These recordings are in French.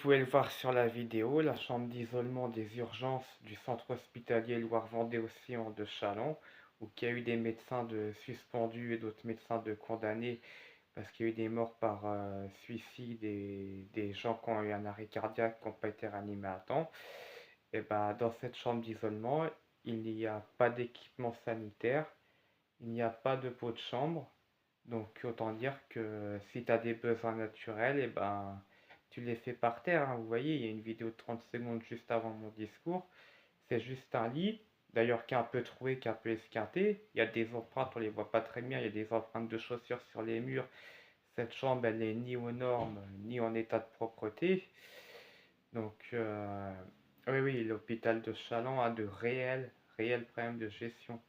pouvez le voir sur la vidéo, la chambre d'isolement des urgences du centre hospitalier Loire-Vendée-Océan de Châlons, où il y a eu des médecins de suspendus et d'autres médecins de condamnés parce qu'il y a eu des morts par suicide et des gens qui ont eu un arrêt cardiaque qui n'ont pas été réanimés à temps. Et ben, dans cette chambre d'isolement, il n'y a pas d'équipement sanitaire, il n'y a pas de pot de chambre. Donc autant dire que si tu as des besoins naturels, et ben tu les fais par terre, hein. Vous voyez, il y a une vidéo de 30 secondes juste avant mon discours. C'est juste un lit, d'ailleurs qui est un peu troué, qui est un peu esquinté. Il y a des empreintes, on les voit pas très bien, il y a des empreintes de chaussures sur les murs. Cette chambre, elle n'est ni aux normes, ni en état de propreté. Donc, oui, oui, l'hôpital de Châlons a de réels problèmes de gestion.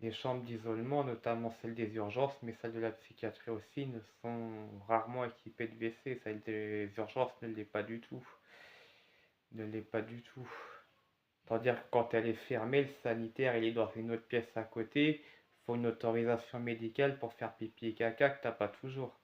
Les chambres d'isolement, notamment celles des urgences, mais celles de la psychiatrie aussi, ne sont rarement équipées de WC. Celle des urgences ne l'est pas du tout. Ne l'est pas du tout. C'est-à-dire que quand elle est fermée, le sanitaire, il est dans une autre pièce à côté. Il faut une autorisation médicale pour faire pipi et caca que t'as pas toujours.